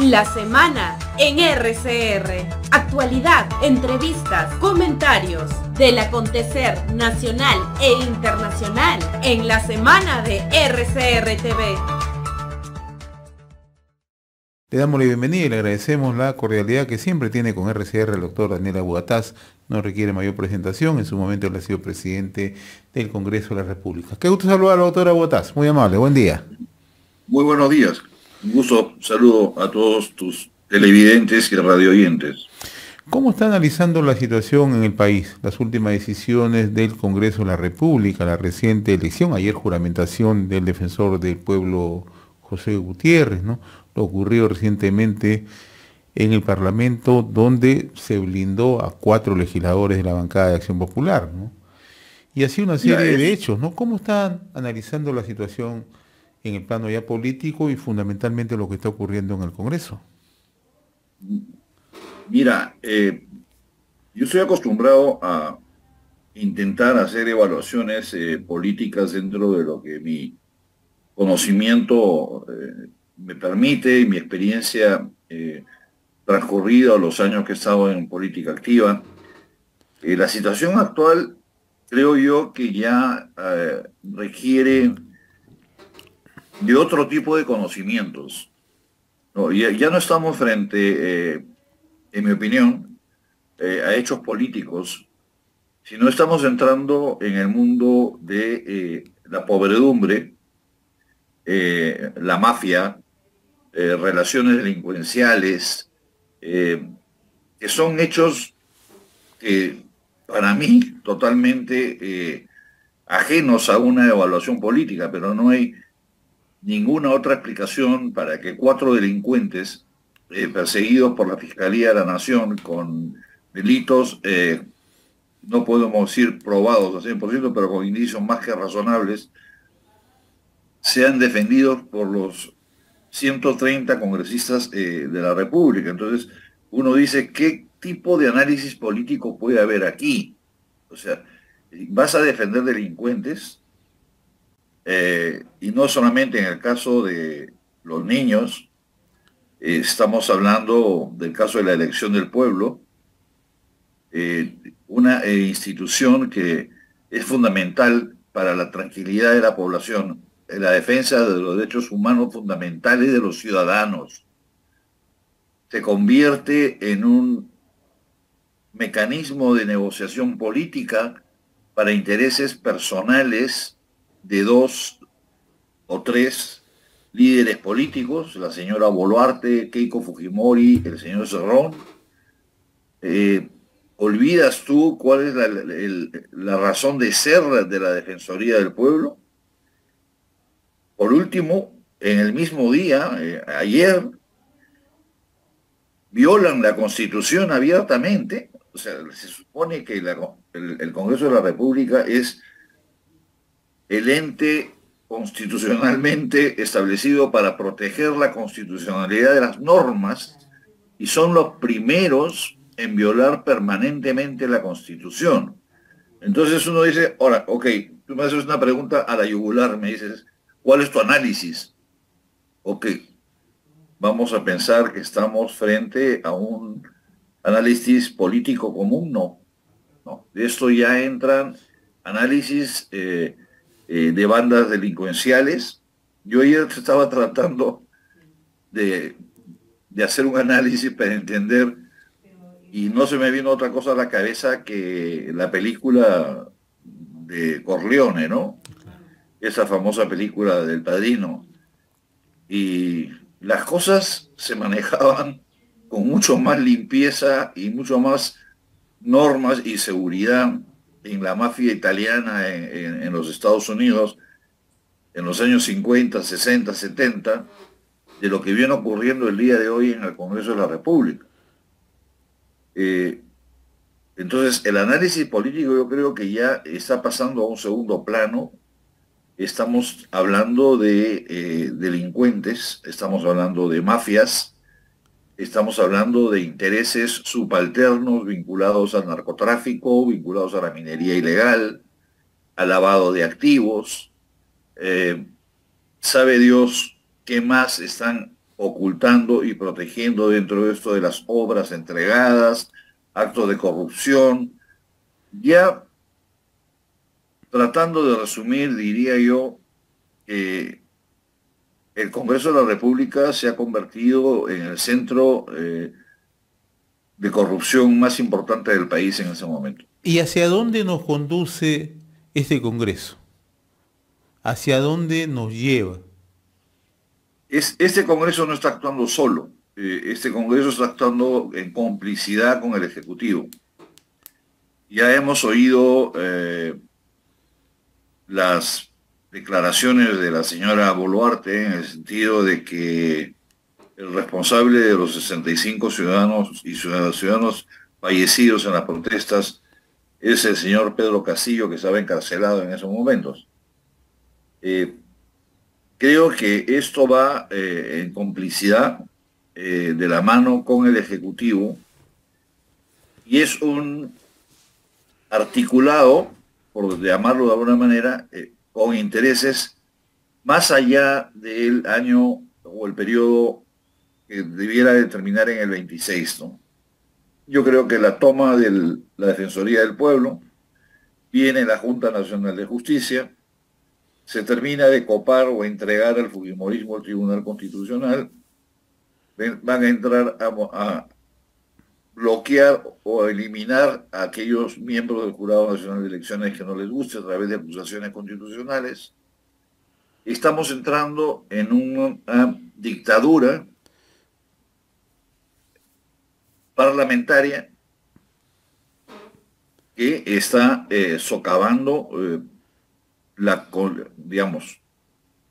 La semana en RCR. Actualidad, entrevistas, comentarios del acontecer nacional e internacional en la semana de RCR TV. Le damos la bienvenida y le agradecemos la cordialidad que siempre tiene con RCR el doctor Daniel Abugataz. No requiere mayor presentación, en su momento él ha sido presidente del Congreso de la República. Qué gusto saludar al doctor Abugataz, muy amable, buen día. Muy buenos días, un gusto, saludo a todos tus televidentes y radioyentes. ¿Cómo está analizando la situación en el país, las últimas decisiones del Congreso de la República, la reciente elección, ayer juramentación del defensor del pueblo José Gutiérrez, ¿no? Lo ocurrido recientemente en el Parlamento, donde se blindó a 4 legisladores de la bancada de Acción Popular, ¿no? Y así una serie de hechos, ¿no? ¿Cómo están analizando la situación en el plano ya político y fundamentalmente lo que está ocurriendo en el Congreso? Mira, yo estoy acostumbrado a intentar hacer evaluaciones políticas dentro de lo que mi conocimiento me permite y mi experiencia transcurrida a los años que he estado en política activa. La situación actual creo yo que ya requiere de otro tipo de conocimientos. No, ya no estamos frente, en mi opinión, a hechos políticos, sino estamos entrando en el mundo de la podredumbre, la mafia, relaciones delincuenciales, que son hechos que para mí totalmente ajenos a una evaluación política, pero no hay ninguna otra explicación para que 4 delincuentes perseguidos por la Fiscalía de la Nación con delitos, no podemos decir probados al 100%, pero con indicios más que razonables, sean defendidos por los 130 congresistas de la República. Entonces, uno dice, ¿qué tipo de análisis político puede haber aquí? O sea, ¿vas a defender delincuentes? Y no solamente en el caso de los niños, estamos hablando del caso de la elección del pueblo, una institución que es fundamental para la tranquilidad de la población, en la defensa de los derechos humanos fundamentales de los ciudadanos. Se convierte en un mecanismo de negociación política para intereses personales de 2 o 3 líderes políticos, la señora Boluarte, Keiko Fujimori, el señor Cerrón. ¿Olvidas tú cuál es la razón de ser de la Defensoría del Pueblo? Por último, en el mismo día, ayer, violan la Constitución abiertamente. O sea, se supone que el Congreso de la República es el ente constitucionalmente establecido para proteger la constitucionalidad de las normas y son los primeros en violar permanentemente la Constitución. Entonces uno dice, ahora, ok, tú me haces una pregunta a la yugular, me dices, ¿cuál es tu análisis? Ok, vamos a pensar que estamos frente a un análisis político común, no. De esto ya entran análisis de bandas delincuenciales. Yo ayer estaba tratando de hacer un análisis para entender, y no se me vino otra cosa a la cabeza que la película de Corleone, ¿no? Esa famosa película del Padrino. Y las cosas se manejaban con mucho más limpieza y mucho más normas y seguridad en la mafia italiana en los Estados Unidos en los años 50, 60, 70, de lo que viene ocurriendo el día de hoy en el Congreso de la República. Entonces, el análisis político yo creo que ya está pasando a un segundo plano. Estamos hablando de delincuentes, estamos hablando de mafias, estamos hablando de intereses subalternos vinculados al narcotráfico, vinculados a la minería ilegal, al lavado de activos. Sabe Dios qué más están ocultando y protegiendo dentro de esto de las obras entregadas, actos de corrupción. Ya tratando de resumir, diría yo que el Congreso de la República se ha convertido en el centro de corrupción más importante del país en ese momento. ¿Y hacia dónde nos conduce este Congreso? ¿Hacia dónde nos lleva? Este Congreso no está actuando solo, este Congreso está actuando en complicidad con el Ejecutivo. Ya hemos oído las declaraciones de la señora Boluarte en el sentido de que el responsable de los 65 ciudadanos y ciudadanos fallecidos en las protestas es el señor Pedro Castillo, que estaba encarcelado en esos momentos. Creo que esto va en complicidad de la mano con el Ejecutivo y es un articulado, por llamarlo de alguna manera, con intereses más allá del año o el periodo que debiera de terminar en el 26, ¿no? Yo creo que la toma de la Defensoría del Pueblo, viene la Junta Nacional de Justicia, se termina de copar o entregar al fujimorismo al Tribunal Constitucional, van a entrar a bloquear o eliminar a aquellos miembros del Jurado Nacional de Elecciones que no les guste a través de acusaciones constitucionales. Estamos entrando en una dictadura parlamentaria que está socavando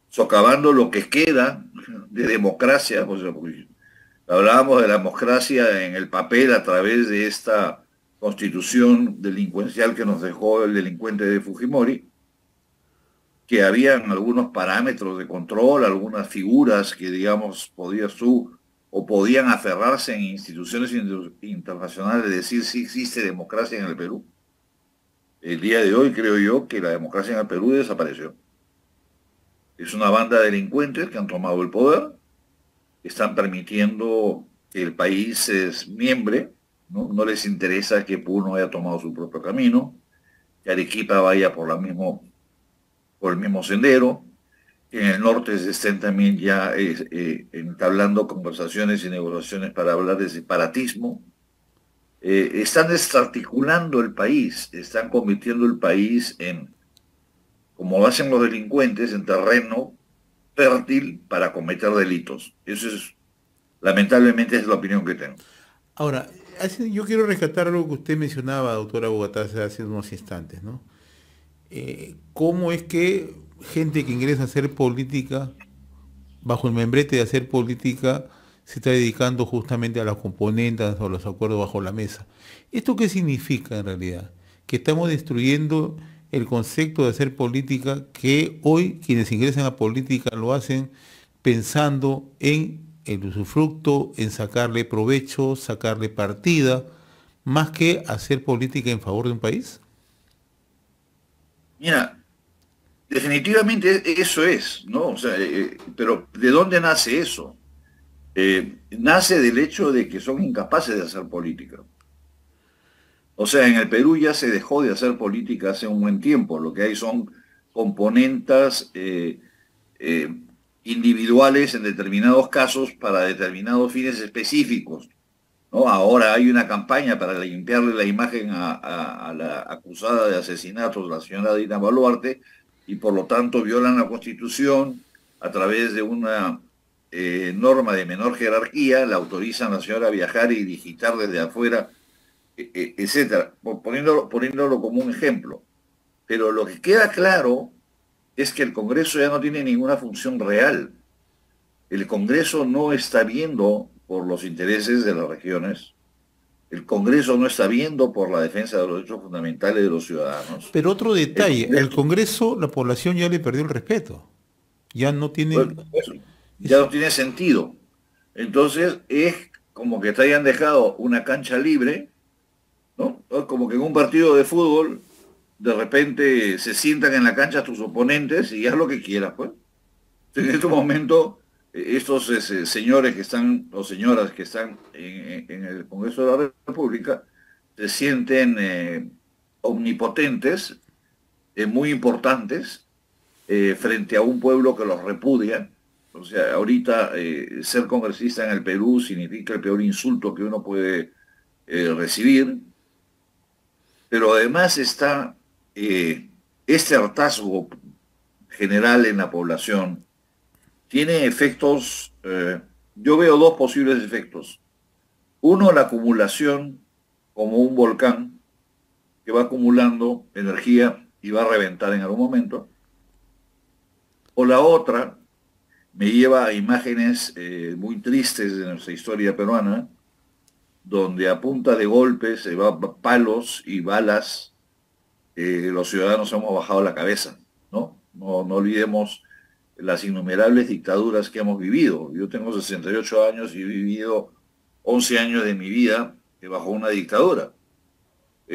socavando lo que queda de democracia. O sea, hablábamos de la democracia en el papel a través de esta constitución delincuencial que nos dejó el delincuente de Fujimori, que habían algunos parámetros de control, algunas figuras que, digamos, podían aferrarse en instituciones internacionales, decir si existe democracia en el Perú. El día de hoy creo yo que la democracia en el Perú desapareció. Es una banda de delincuentes que han tomado el poder, están permitiendo que el país se desmiembre, ¿no? No les interesa que Puno haya tomado su propio camino, que Arequipa vaya por el mismo sendero, que en el norte se estén también ya entablando conversaciones y negociaciones para hablar de separatismo. Están desarticulando el país, están convirtiendo el país en, como lo hacen los delincuentes, en terreno fértil para cometer delitos. Eso es, lamentablemente, es la opinión que tengo. Ahora, yo quiero rescatar algo que usted mencionaba, doctora Bogotá, hace unos instantes, ¿no? ¿Cómo es que gente que ingresa a hacer política, bajo el membrete de hacer política, se está dedicando justamente a las componentes o a los acuerdos bajo la mesa? ¿Esto qué significa en realidad? Que estamos destruyendo el concepto de hacer política, que hoy quienes ingresan a política lo hacen pensando en el usufructo, en sacarle provecho, sacarle partida, más que hacer política en favor de un país. Mira, definitivamente eso es, ¿no? O sea, pero ¿de dónde nace eso? Nace del hecho de que son incapaces de hacer política. O sea, en el Perú ya se dejó de hacer política hace un buen tiempo. Lo que hay son componentes individuales en determinados casos para determinados fines específicos, ¿no? Ahora hay una campaña para limpiarle la imagen a la acusada de asesinatos, la señora Dina Boluarte, y por lo tanto violan la Constitución a través de una norma de menor jerarquía, la autorizan a la señora a viajar y digitar desde afuera, etcétera, poniéndolo como un ejemplo. Pero lo que queda claro es que el Congreso ya no tiene ninguna función real. El Congreso no está viendo por los intereses de las regiones. El Congreso no está viendo por la defensa de los derechos fundamentales de los ciudadanos. Pero otro detalle, el Congreso, la población ya le perdió el respeto. Ya no tiene... Ya no tiene sentido. Entonces es como que te hayan dejado una cancha libre, ¿no? Como que en un partido de fútbol de repente se sientan en la cancha tus oponentes y haz lo que quieras, pues. En este momento estos señores que están, o señoras que están en el Congreso de la República, se sienten omnipotentes, muy importantes, frente a un pueblo que los repudia. O sea, ahorita ser congresista en el Perú significa el peor insulto que uno puede recibir, pero además está este hartazgo general en la población, tiene efectos, yo veo dos posibles efectos. Uno, la acumulación como un volcán que va acumulando energía y va a reventar en algún momento. O la otra, me lleva a imágenes muy tristes de nuestra historia peruana, donde a punta de golpes, palos y balas, los ciudadanos hemos bajado la cabeza, ¿no? No olvidemos las innumerables dictaduras que hemos vivido. Yo tengo 68 años y he vivido 11 años de mi vida bajo una dictadura.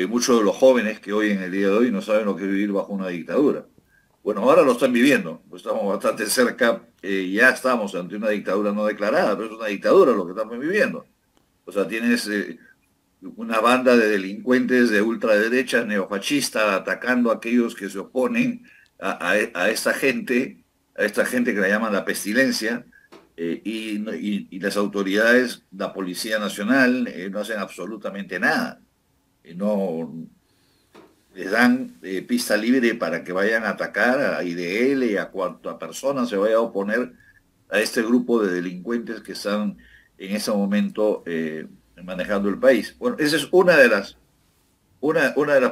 Muchos de los jóvenes que hoy en el día de hoy no saben lo que es vivir bajo una dictadura. Bueno, ahora lo están viviendo, pues estamos bastante cerca, ya estamos ante una dictadura no declarada, pero es una dictadura lo que estamos viviendo. O sea, tienes una banda de delincuentes de ultraderecha neofascista atacando a aquellos que se oponen a esta gente que la llaman la pestilencia, y las autoridades, la Policía Nacional, no hacen absolutamente nada. No les dan pista libre para que vayan a atacar a IDL y a cuanta persona se vaya a oponer a este grupo de delincuentes que están en ese momento manejando el país. Bueno, esa es una de las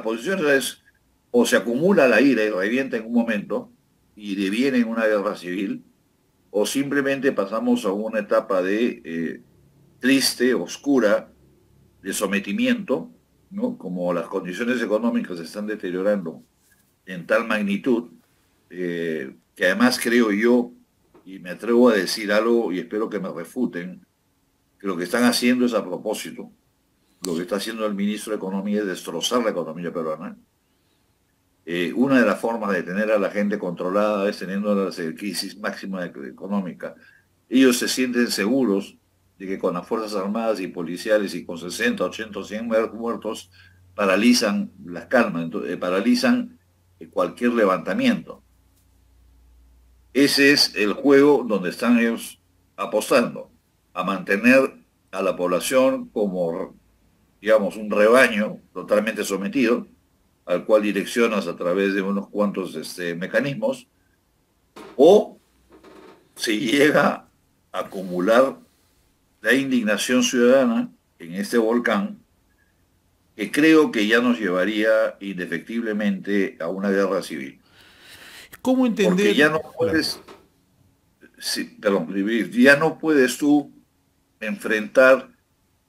posiciones, es o se acumula la ira y revienta en un momento y deviene en una guerra civil, o simplemente pasamos a una etapa de triste, oscura, de sometimiento, ¿no? Como las condiciones económicas se están deteriorando en tal magnitud, que además creo yo, y me atrevo a decir algo y espero que me refuten, que lo que están haciendo es a propósito. Lo que está haciendo el ministro de Economía es destrozar la economía peruana. Una de las formas de tener a la gente controlada es teniendo la crisis máxima económica. Ellos se sienten seguros de que con las Fuerzas Armadas y policiales y con 60, 80, 100 muertos paralizan las calmas, paralizan cualquier levantamiento. Ese es el juego donde están ellos apostando, a mantener a la población como, digamos, un rebaño totalmente sometido, al cual direccionas a través de unos cuantos mecanismos, o se llega a acumular la indignación ciudadana en este volcán, que creo que ya nos llevaría indefectiblemente a una guerra civil. ¿Cómo entender? Porque ya no puedes, ya no puedes tú enfrentar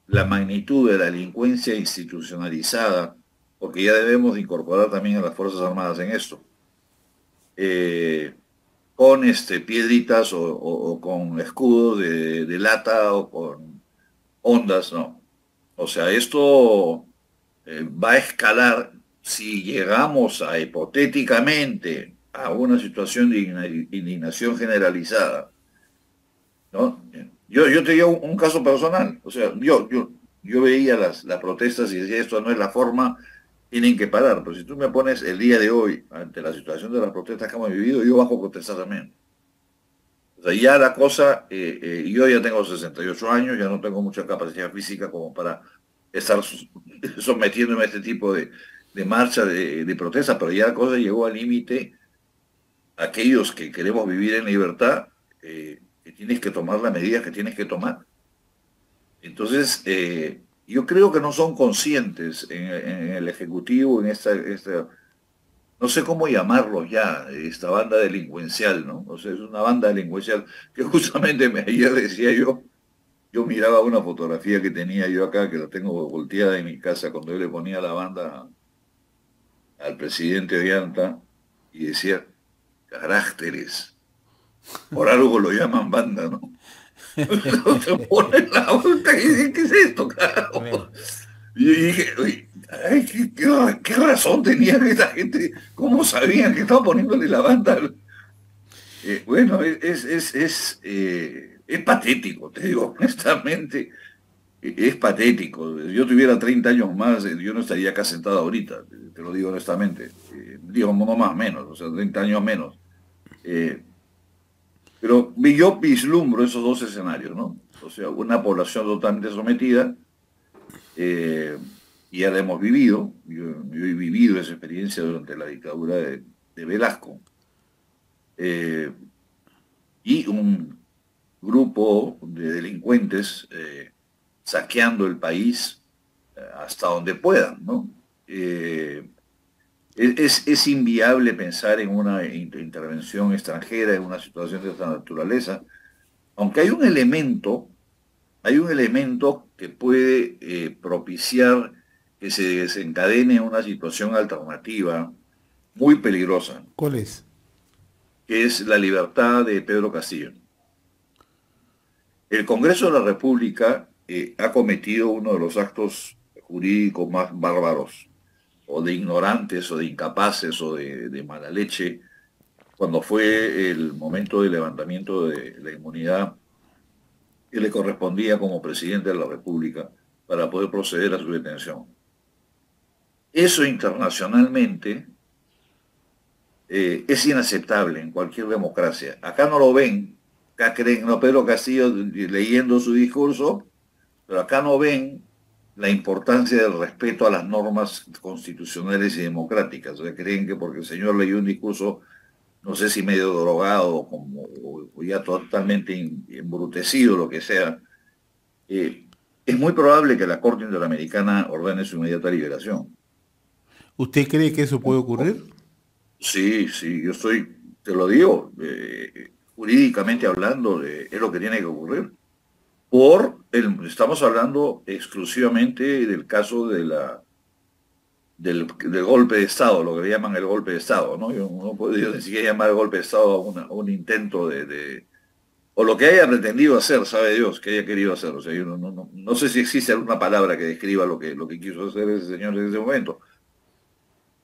la magnitud de la delincuencia institucionalizada, porque ya debemos de incorporar también a las Fuerzas Armadas en esto, con piedritas o con escudos de lata o con ondas, ¿no? O sea, esto va a escalar si llegamos a hipotéticamente a una situación de indignación generalizada, ¿no? Yo te digo un caso personal, o sea, yo veía las protestas y decía, esto no es la forma, tienen que parar, pero si tú me pones el día de hoy, ante la situación de las protestas que hemos vivido, yo bajo a protestar también. O sea, ya la cosa, yo ya tengo 68 años, ya no tengo mucha capacidad física como para estar sometiéndome a este tipo de marcha, de protesta, pero ya la cosa llegó al límite. Aquellos que queremos vivir en libertad, que tienes que tomar las medidas que tienes que tomar. Entonces, yo creo que no son conscientes en el Ejecutivo, en esta, no sé cómo llamarlos ya, esta banda delincuencial, ¿no? O sea, es una banda delincuencial que justamente ayer decía yo miraba una fotografía que tenía yo acá, que la tengo volteada en mi casa, cuando yo le ponía la banda al presidente Ollanta, y decía, caracteres, por algo lo llaman banda, ¿no? Se pone la vuelta y dice, ¿qué es esto, carajo? Y yo dije, oye, ay, ¿qué razón tenía esta gente? ¿Cómo sabían que estaba poniéndole la banda Bueno, es patético, te digo honestamente, es patético. Si yo tuviera 30 años más, yo no estaría acá sentado ahorita, te lo digo honestamente. Digo, no más menos, o sea, 30 años menos. Eh, pero yo vislumbro esos dos escenarios, ¿no? O sea, una población totalmente sometida, eh, y ya la hemos vivido, yo he vivido esa experiencia durante la dictadura de Velasco, eh, y un grupo de delincuentes saqueando el país hasta donde puedan, ¿no? Eh, es inviable pensar en una intervención extranjera en una situación de esta naturaleza, aunque hay un elemento que puede propiciar que se desencadene una situación alternativa muy peligrosa, ¿Cuál es? que es la libertad de Pedro Castillo. El Congreso de la República ha cometido uno de los actos jurídicos más bárbaros, o de ignorantes, o de incapaces, o de mala leche, cuando fue el momento del levantamiento de la inmunidad que le correspondía como presidente de la República para poder proceder a su detención. Eso internacionalmente es inaceptable en cualquier democracia. Acá no lo ven, acá creen, no, Pedro Castillo leyendo su discurso, pero acá no ven la importancia del respeto a las normas constitucionales y democráticas. O sea, creen que porque el señor leyó un discurso, no sé si medio drogado o ya totalmente embrutecido, lo que sea, eh, es muy probable que la Corte Interamericana ordene su inmediata liberación. ¿Usted cree que eso puede ocurrir? Sí, sí, yo estoy, te lo digo, jurídicamente hablando, es lo que tiene que ocurrir. Estamos hablando exclusivamente del caso del golpe de Estado, lo que llaman el golpe de Estado, ¿no? Yo no puedo ni siquiera llamar golpe de Estado a un intento o lo que haya pretendido hacer, sabe Dios, que haya querido hacer. O sea, yo no sé si existe alguna palabra que describa lo que quiso hacer ese señor en ese momento,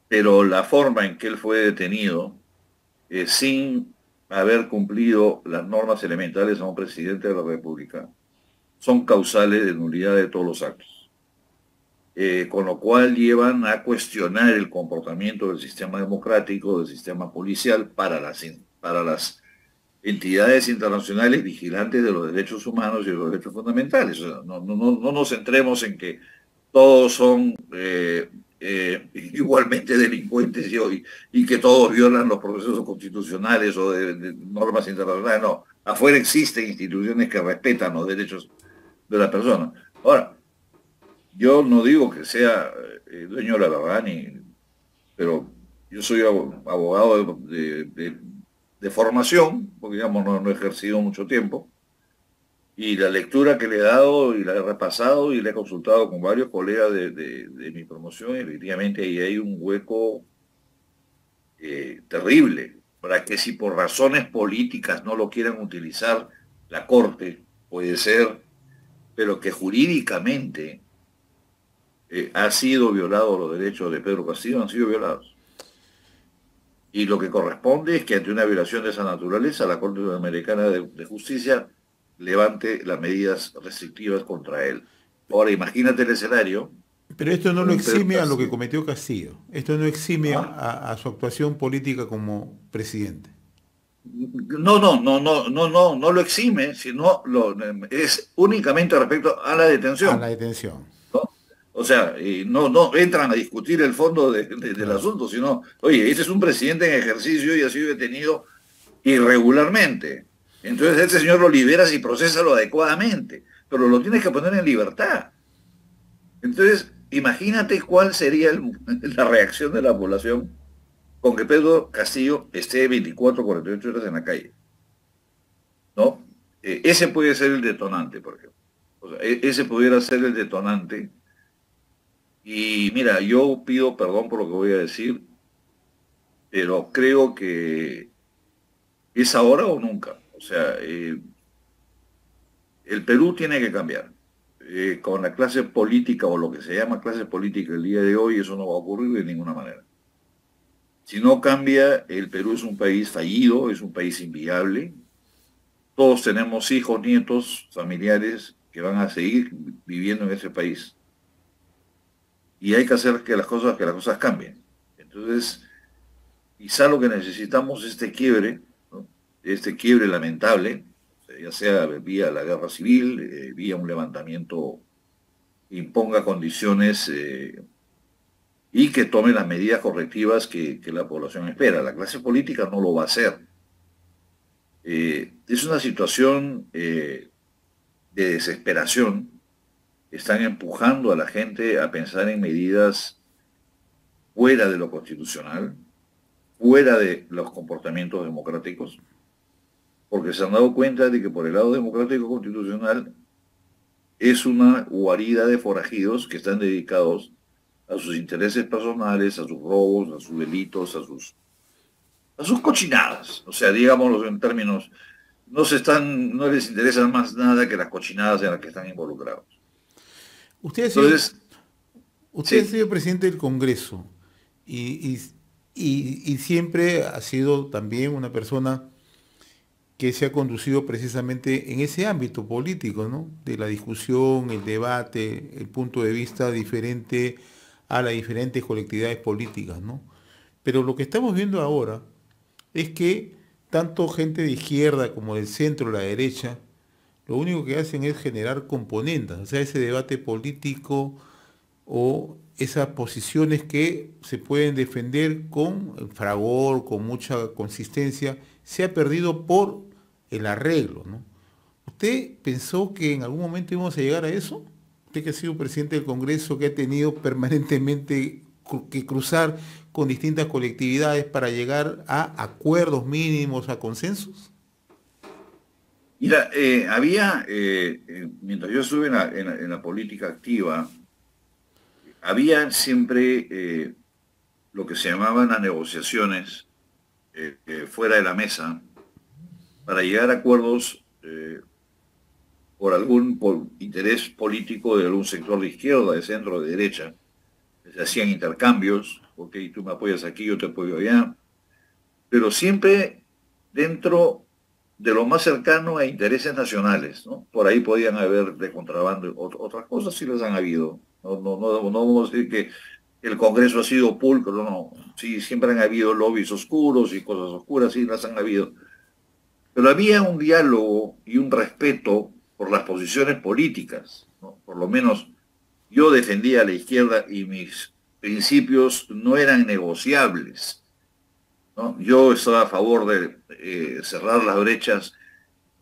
pero la forma en que él fue detenido, sin haber cumplido las normas elementales a un presidente de la República, son causales de nulidad de todos los actos. Con lo cual llevan a cuestionar el comportamiento del sistema democrático, del sistema policial para las entidades internacionales vigilantes de los derechos humanos y de los derechos fundamentales. O sea, no nos centremos en que todos son igualmente delincuentes y que todos violan los procesos constitucionales o de normas internacionales. No, afuera existen instituciones que respetan los derechos de la persona. Ahora, yo no digo que sea dueño de la verdad, pero yo soy abogado de formación, porque digamos no he ejercido mucho tiempo, y la lectura que le he dado y la he repasado y la he consultado con varios colegas de mi promoción, efectivamente ahí hay un hueco terrible, para que si por razones políticas no lo quieran utilizar la Corte, puede ser, pero que jurídicamente ha sido violado los derechos de Pedro Castillo, han sido violados. Y lo que corresponde es que ante una violación de esa naturaleza, la Corte Interamericana de Justicia levante las medidas restrictivas contra él. Ahora, imagínate el escenario Pero esto no con lo un Pedro exime a lo que Castillo. cometió Castillo. Esto no exime ¿Ah? a su actuación política como presidente. No lo exime, sino es únicamente respecto a la A la detención, detención. ¿no? O sea, y no entran a discutir el fondo del Claro. asunto, sino, oye, ese es un presidente en ejercicio y ha sido detenido irregularmente. Entonces, este señor lo liberas y procesalo adecuadamente, pero lo tienes que poner en libertad. Entonces, imagínate cuál sería la reacción de la población con que Pedro Castillo esté 24 48 horas en la calle, ¿no? Ese puede ser el detonante, por ejemplo. O sea, ese pudiera ser el detonante. Y mira, yo pido perdón por lo que voy a decir, pero creo que es ahora o nunca. O sea, el Perú tiene que cambiar. Con la clase política o lo que se llama clase política el día de hoy, eso no va a ocurrir de ninguna manera. Si no cambia, el Perú es un país fallido, es un país inviable. Todos tenemos hijos, nietos, familiares que van a seguir viviendo en ese país. Y hay que hacer que las cosas cambien. Entonces, quizá lo que necesitamos es este quiebre, ¿no? Este quiebre lamentable, o sea, ya sea vía la guerra civil, vía un levantamiento que imponga condiciones y que tome las medidas correctivas que la población espera. La clase política no lo va a hacer. Es una situación de desesperación. Están empujando a la gente a pensar en medidas fuera de lo constitucional, fuera de los comportamientos democráticos, porque se han dado cuenta de que por el lado democrático constitucional es una guarida de forajidos que están dedicados a sus intereses personales, a sus robos, a sus delitos, a sus cochinadas. O sea, digámoslo en términos, no les interesa más nada que las cochinadas en las que están involucrados. Usted ha sido, Entonces, usted ha sí, sido presidente del Congreso y, y- y siempre ha sido también una persona que se ha conducido precisamente en ese ámbito político, ¿no? De la discusión, el debate, el punto de vista diferente a las diferentes colectividades políticas, ¿no? Pero lo que estamos viendo ahora es que tanto gente de izquierda como del centro, la derecha, lo único que hacen es generar componendas, o sea, ese debate político o esas posiciones que se pueden defender con fragor, con mucha consistencia, se ha perdido por el arreglo, ¿no? ¿Usted pensó que en algún momento íbamos a llegar a eso? Usted que ha sido presidente del Congreso, que ha tenido permanentemente que cruzar con distintas colectividades para llegar a acuerdos mínimos, a consensos. mira, mientras yo estuve en la política activa, había siempre lo que se llamaban las negociaciones fuera de la mesa para llegar a acuerdos por interés político de algún sector de izquierda, de centro, de derecha. Se hacían intercambios, ok, tú me apoyas aquí, yo te apoyo allá, pero siempre dentro de lo más cercano a intereses nacionales, ¿no? Por ahí podían haber de contrabando, otras cosas sí las han habido. No vamos a decir que el Congreso ha sido pulcro, no. Sí, siempre han habido lobbies oscuros y cosas oscuras, sí las han habido. Pero había un diálogo y un respeto por las posiciones políticas, ¿no? Por lo menos yo defendía a la izquierda y mis principios no eran negociables, ¿no? Yo estaba a favor de cerrar las brechas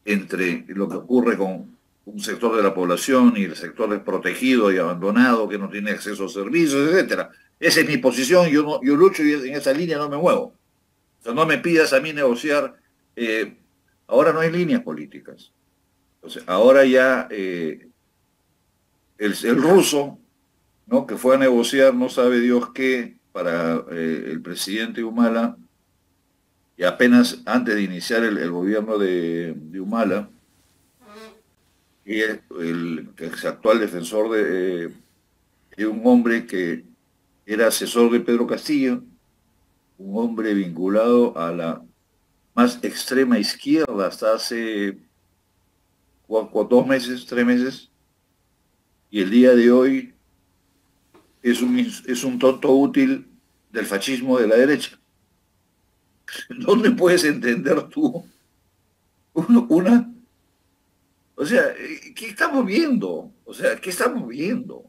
entre lo que ocurre con un sector de la población y el sector desprotegido y abandonado que no tiene acceso a servicios, etcétera. Esa es mi posición, yo lucho y en esa línea no me muevo. O sea, no me pidas a mí negociar. eh, Ahora no hay líneas políticas. O sea, ahora ya el ruso, ¿no? Que fue a negociar no sabe Dios qué para el presidente Humala, y apenas antes de iniciar el gobierno de Humala, y que es actual defensor de un hombre que era asesor de Pedro Castillo, un hombre vinculado a la más extrema izquierda hasta hace 2 meses, 3 meses, y el día de hoy es un tonto útil del fascismo de la derecha. ¿Dónde puedes entender tú una? O sea, ¿qué estamos viendo? O sea, ¿qué estamos viendo?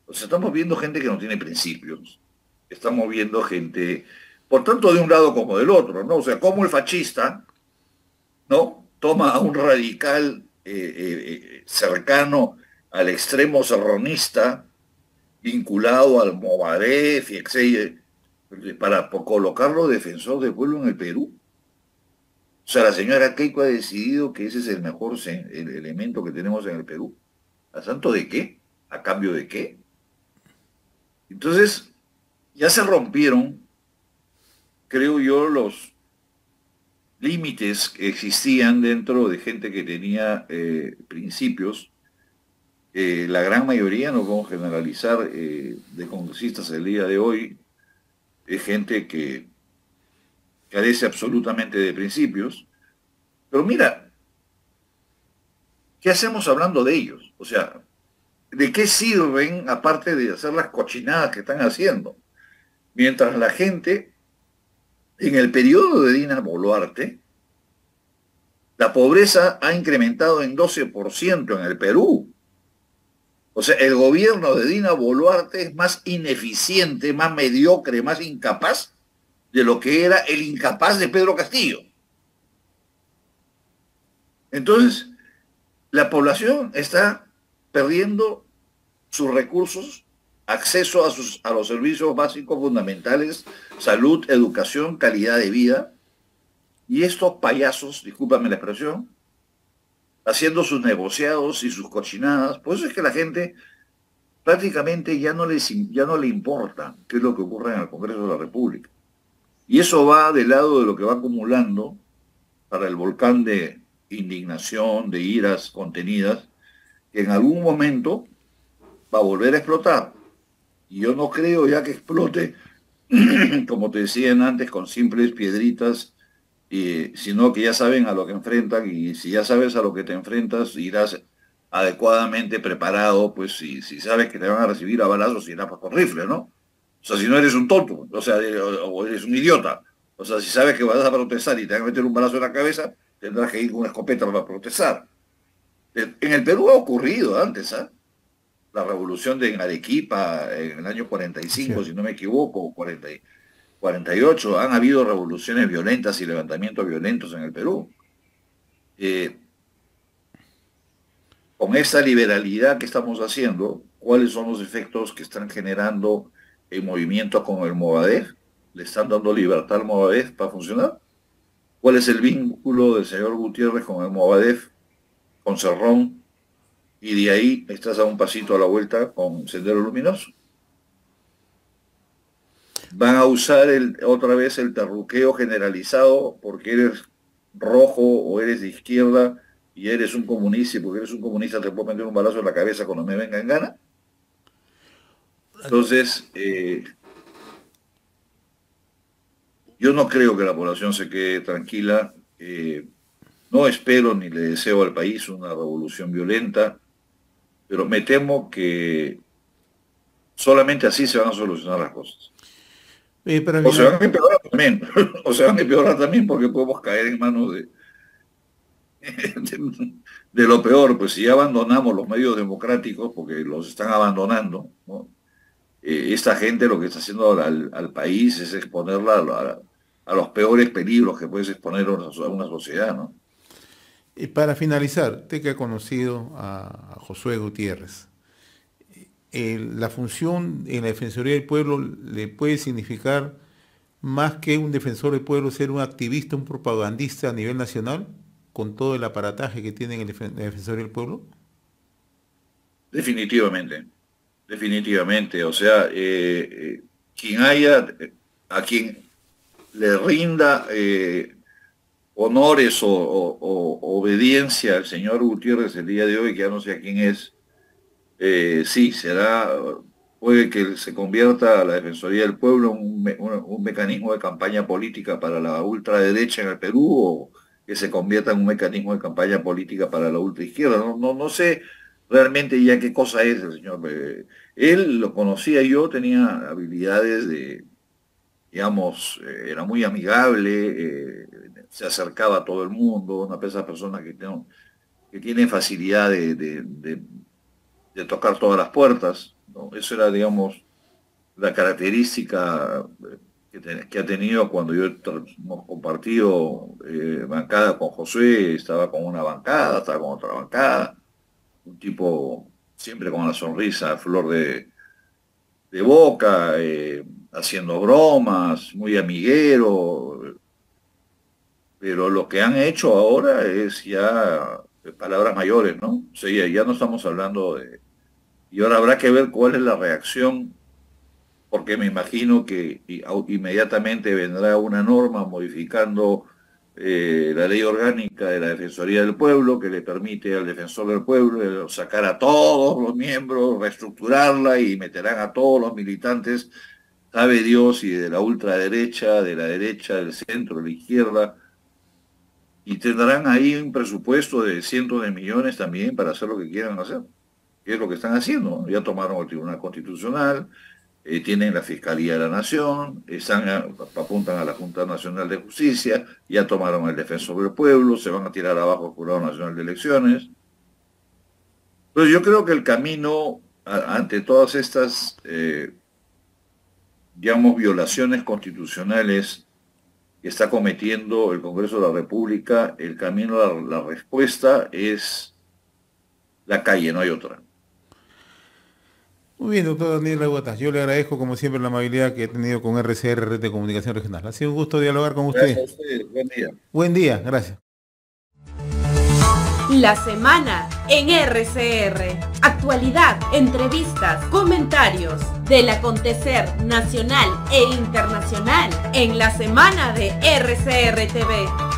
O sea, estamos viendo gente que no tiene principios. Estamos viendo gente, por tanto, de un lado como del otro, ¿no? O sea, como el fascista, ¿no? Toma a un radical cercano al extremo serronista, vinculado al Movadef y etcétera, para colocarlo defensor del pueblo en el Perú. O sea, la señora Keiko ha decidido que ese es el mejor el elemento que tenemos en el Perú. ¿A santo de qué? ¿A cambio de qué? Entonces, ya se rompieron, creo yo, los límites que existían dentro de gente que tenía principios. La gran mayoría, no podemos generalizar, de congresistas el día de hoy, es gente que carece absolutamente de principios. Pero mira, ¿qué hacemos hablando de ellos? O sea, ¿de qué sirven aparte de hacer las cochinadas que están haciendo? Mientras la gente, en el periodo de Dina Boluarte, la pobreza ha incrementado en 12% en el Perú. O sea, el gobierno de Dina Boluarte es más ineficiente, más mediocre, más incapaz de lo que era el incapaz de Pedro Castillo. Entonces, la población está perdiendo sus recursos, acceso a los servicios básicos fundamentales, salud, educación, calidad de vida, y estos payasos, discúlpame la expresión, haciendo sus negociados y sus cochinadas. Por eso es que la gente prácticamente ya no le importa qué es lo que ocurre en el Congreso de la República. Y eso va del lado de lo que va acumulando para el volcán de indignación, de iras contenidas, que en algún momento va a volver a explotar. Y yo no creo ya que explote, como te decían antes, con simples piedritas, sino que ya saben a lo que enfrentan, y si ya sabes a lo que te enfrentas, irás adecuadamente preparado, pues si sabes que te van a recibir a balazos, irás pues, con rifle, ¿no? O sea, si no eres un tonto, o sea, o eres un idiota, o sea, si sabes que vas a protestar y te van a meter un balazo en la cabeza, tendrás que ir con una escopeta para protestar. En el Perú ha ocurrido antes, ¿ah? La revolución de Arequipa en el año 45, si no me equivoco, 48, han habido revoluciones violentas y levantamientos violentos en el Perú. Con esta liberalidad que estamos haciendo, ¿cuáles son los efectos que están generando en movimientos como el Movadef? ¿Le están dando libertad al Movadef para funcionar? ¿Cuál es el vínculo del señor Gutiérrez con el Movadef, con Cerrón? Y de ahí estás a un pasito a la vuelta con Sendero Luminoso. Van a usar otra vez el terruqueo generalizado porque eres rojo o eres de izquierda y eres un comunista, y porque eres un comunista te puedo meter un balazo en la cabeza cuando me venga en gana. Entonces, yo no creo que la población se quede tranquila. No espero ni le deseo al país una revolución violenta, pero me temo que solamente así se van a solucionar las cosas. O se van a empeorar también, o se van a empeorar también porque podemos caer en manos de lo peor, pues si ya abandonamos los medios democráticos, porque los están abandonando, ¿no? Esta gente lo que está haciendo al país es exponerla a los peores peligros que puedes exponer a una sociedad, ¿no? Y para finalizar, usted que ha conocido a Josué Gutiérrez, la función en la Defensoría del Pueblo le puede significar más que un defensor del pueblo, ser un activista, un propagandista a nivel nacional, con todo el aparataje que tiene en la Defensoría del Pueblo. Definitivamente, definitivamente. O sea, quien haya, a quien le rinda honores o obediencia al señor Gutiérrez el día de hoy, que ya no sé a quién es, sí, puede que se convierta a la Defensoría del Pueblo en un mecanismo de campaña política para la ultraderecha en el Perú, o que se convierta en un mecanismo de campaña política para la ultraizquierda. No sé realmente ya qué cosa es el señor. Él lo conocía yo, tenía habilidades digamos, era muy amigable, se acercaba a todo el mundo, una de esas personas que tiene facilidad de tocar todas las puertas, ¿no? Eso era, digamos, la característica que ha tenido cuando hemos compartido bancada con José. Estaba con una bancada, estaba con otra bancada, un tipo siempre con la sonrisa a flor de boca, haciendo bromas, muy amiguero, pero lo que han hecho ahora es ya palabras mayores, ¿no? O sea, ya no estamos hablando de... Y ahora habrá que ver cuál es la reacción, porque me imagino que inmediatamente vendrá una norma modificando la ley orgánica de la Defensoría del Pueblo, que le permite al defensor del pueblo sacar a todos los miembros, reestructurarla, y meterán a todos los militantes sabe Dios si de la ultraderecha, de la derecha, del centro, de la izquierda, y tendrán ahí un presupuesto de cientos de millones también para hacer lo que quieran hacer, que es lo que están haciendo, ¿no? Ya tomaron el Tribunal Constitucional, tienen la Fiscalía de la Nación, apuntan a la Junta Nacional de Justicia, ya tomaron el Defensor del Pueblo, se van a tirar abajo el Jurado Nacional de Elecciones. Entonces yo creo que el camino ante todas estas, digamos, violaciones constitucionales que está cometiendo el Congreso de la República, el camino, la respuesta es la calle, no hay otra. Muy bien, doctor Daniel Aguatas. Yo le agradezco, como siempre, la amabilidad que he tenido con RCR, Red de Comunicación Regional. Ha sido un gusto dialogar con usted. Gracias a usted. Buen día. Buen día, gracias. La semana en RCR. Actualidad, entrevistas, comentarios del acontecer nacional e internacional en la semana de RCR TV.